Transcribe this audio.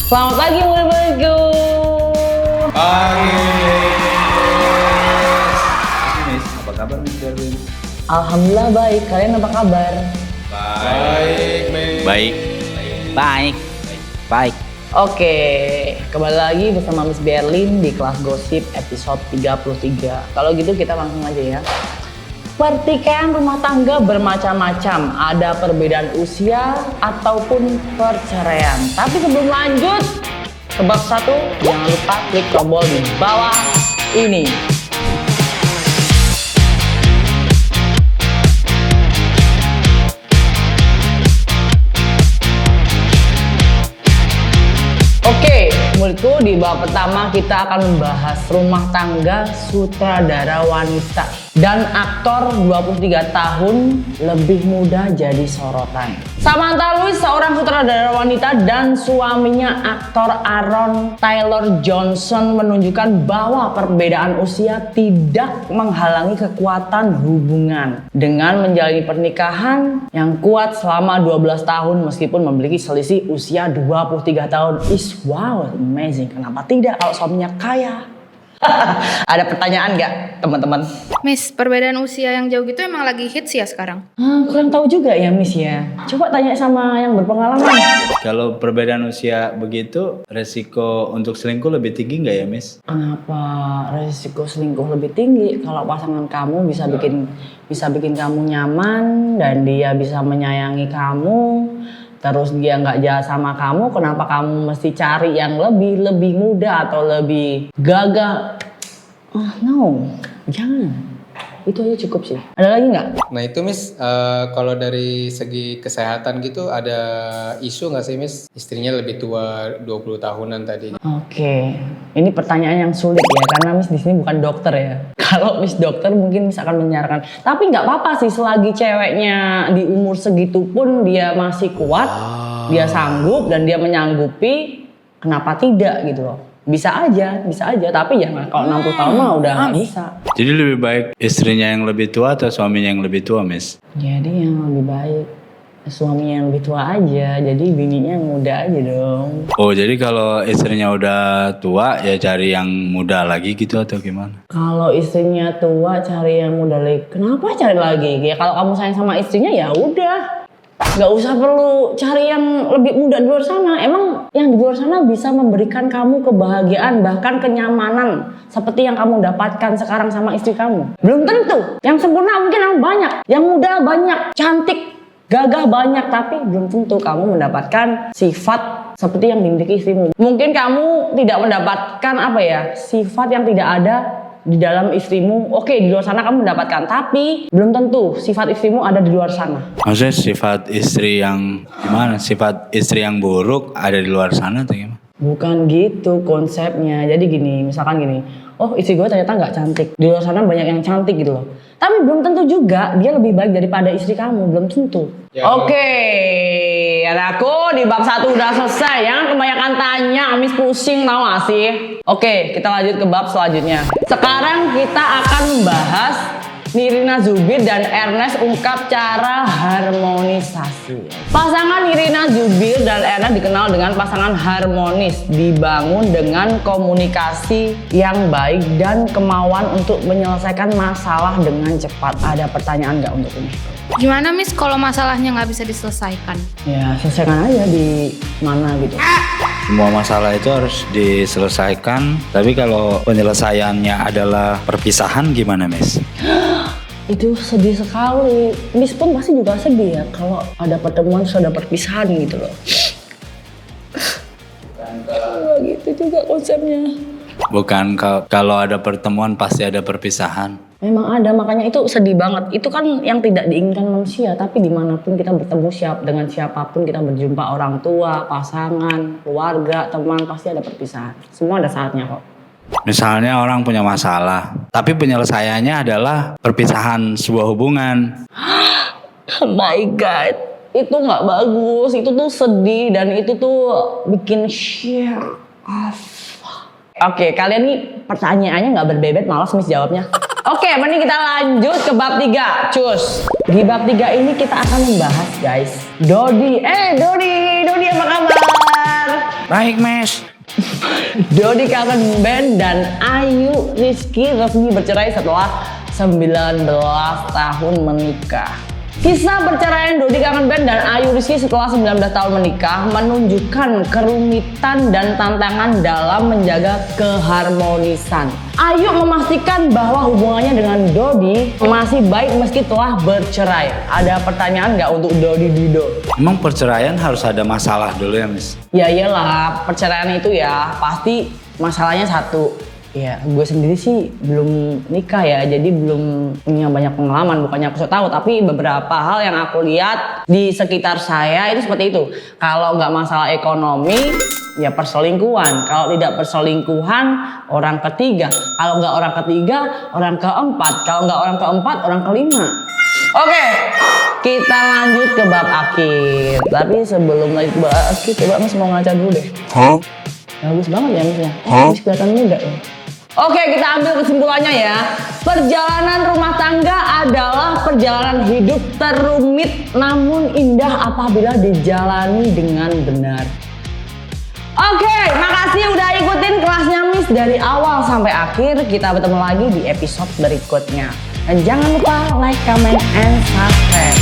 Selamat pagi murid-muridku. Pagi, Miss. Apa kabar, Miss Darwin? Alhamdulillah baik. Kalian apa kabar? Baik, Miss. Baik. Oke, kembali lagi bersama Miss Berlin di kelas gosip episode 33. Kalau gitu kita langsung aja ya. Pertikaian rumah tangga bermacam-macam, ada perbedaan usia ataupun perceraian. Tapi sebelum lanjut ke bab 1, jangan lupa klik tombol di bawah ini. Oke, muridku, di bab pertama kita akan membahas rumah tangga sutradara wanita dan aktor 23 tahun lebih muda jadi sorotan. Samantha Louise, seorang sutradara wanita dan suaminya aktor Aaron Taylor Johnson menunjukkan bahwa perbedaan usia tidak menghalangi kekuatan hubungan dengan menjalani pernikahan yang kuat selama 12 tahun meskipun memiliki selisih usia 23 tahun. Is wow, amazing. Kenapa tidak kalau suaminya kaya? Ada pertanyaan nggak teman-teman? Miss, perbedaan usia yang jauh gitu emang lagi hits ya sekarang? Kurang tahu juga ya Miss ya. Coba tanya sama yang berpengalaman. Kalau perbedaan usia begitu, resiko untuk selingkuh lebih tinggi nggak ya, Miss? Kenapa resiko selingkuh lebih tinggi? Kalau pasangan kamu bisa bikin kamu nyaman dan dia bisa menyayangi kamu, terus dia nggak jahat sama kamu, kenapa kamu mesti cari yang lebih muda atau lebih gagah? No, jangan. Itu aja cukup sih. Ada lagi nggak? Nah itu Miss, kalau dari segi kesehatan gitu ada isu nggak sih Miss? Istrinya lebih tua 20 tahunan tadi. Oke, ini pertanyaan yang sulit ya karena Miss di sini bukan dokter ya. Kalau Miss dokter mungkin Miss akan menyarankan. Tapi nggak apa-apa sih selagi ceweknya di umur segitu pun dia masih kuat, dia sanggup dan dia menyanggupi, kenapa tidak gitu loh. Bisa aja. Tapi ya kalau 60 tahun mah udah nggak bisa. Jadi lebih baik istrinya yang lebih tua atau suaminya yang lebih tua, Miss? Jadi yang lebih baik suaminya yang lebih tua aja, jadi bininya yang muda aja dong. Oh, jadi kalau istrinya udah tua ya cari yang muda lagi gitu atau gimana? Kalau istrinya tua cari yang muda lagi. Kenapa cari lagi? Ya kalau kamu sayang sama istrinya ya udah. Gak usah perlu cari yang lebih muda di luar sana. Emang yang di luar sana bisa memberikan kamu kebahagiaan, bahkan kenyamanan seperti yang kamu dapatkan sekarang sama istri kamu? Belum tentu. Yang sempurna mungkin yang banyak, yang muda banyak, cantik, gagah banyak, tapi belum tentu kamu mendapatkan sifat seperti yang dimiliki istrimu. Mungkin kamu tidak mendapatkan sifat yang tidak ada di dalam istrimu. Oke, di luar sana kamu mendapatkan, tapi belum tentu sifat istrimu ada di luar sana. Maksudnya sifat istri yang gimana? Sifat istri yang buruk ada di luar sana atau gimana? Bukan gitu konsepnya. Jadi gini, misalkan gini, oh istri gue ternyata nggak cantik, di luar sana banyak yang cantik gitu loh. Tapi belum tentu juga dia lebih baik daripada istri kamu, belum tentu. Ya, oke, anakku di bab 1 udah selesai. Jangan kebanyakan tanya, Miss pusing tau gak sih? Oke, kita lanjut ke bab selanjutnya. Sekarang kita akan membahas Nirina Zubir dan Ernest ungkap cara harmonisasi. Pasangan Nirina Zubir dan Ernest dikenal dengan pasangan harmonis, dibangun dengan komunikasi yang baik dan kemauan untuk menyelesaikan masalah dengan cepat. Ada pertanyaan nggak untuk ini? Gimana Miss kalau masalahnya nggak bisa diselesaikan? Ya selesaikan aja di mana gitu. Semua masalah itu harus diselesaikan, tapi kalau penyelesaiannya adalah perpisahan gimana, Miss? Itu sedih sekali. Miss pun pasti juga sedih ya kalau ada pertemuan sudah perpisahan gitu loh. Gitu juga konsepnya. Bukan kalau ada pertemuan pasti ada perpisahan. Memang ada, makanya itu sedih banget. Itu kan yang tidak diinginkan manusia. Tapi dimanapun kita bertemu dengan siapapun, kita berjumpa orang tua, pasangan, keluarga, teman, pasti ada perpisahan. Semua ada saatnya kok. Misalnya orang punya masalah, tapi penyelesaiannya adalah perpisahan sebuah hubungan. Oh my God, itu nggak bagus. Itu tuh sedih dan itu tuh bikin share off. Oke, kalian nih pertanyaannya nggak berbebet, malas Miss jawabnya. Oke, mending kita lanjut ke bab 3, cus. Di bab 3 ini kita akan membahas guys, Dodi apa kabar? Baik, Mes. Dodi Kangen Band dan Ayu Rizky resmi bercerai setelah 19 tahun menikah. Kisah perceraian Dodi Kangen Band dan Ayu Rizky setelah 19 tahun menikah menunjukkan kerumitan dan tantangan dalam menjaga keharmonisan. Ayu memastikan bahwa hubungannya dengan Dodi masih baik meski telah bercerai. Ada pertanyaan nggak untuk Dodi Dido? Emang perceraian harus ada masalah dulu ya, Mes? Ya iyalah, perceraian itu ya pasti masalahnya satu. Ya gue sendiri sih belum nikah ya, jadi belum punya banyak pengalaman. Bukannya aku so tahu, tapi beberapa hal yang aku lihat di sekitar saya itu seperti itu. Kalau nggak masalah ekonomi, ya perselingkuhan. Kalau tidak perselingkuhan, orang ketiga. Kalau nggak orang ketiga, orang keempat. Kalau nggak orang keempat, orang kelima. Oke, kita lanjut ke bab akhir. Tapi sebelum lanjut ke bab akhir, coba Mas mau ngaca dulu deh. Bagus banget ya Mas ya. Mas kelihatan muda ya. Oke, kita ambil kesimpulannya ya. Perjalanan rumah tangga adalah perjalanan hidup terumit namun indah apabila dijalani dengan benar. Oke, makasih udah ikutin kelasnya Miss dari awal sampai akhir. Kita bertemu lagi di episode berikutnya. Dan jangan lupa like, comment, and subscribe.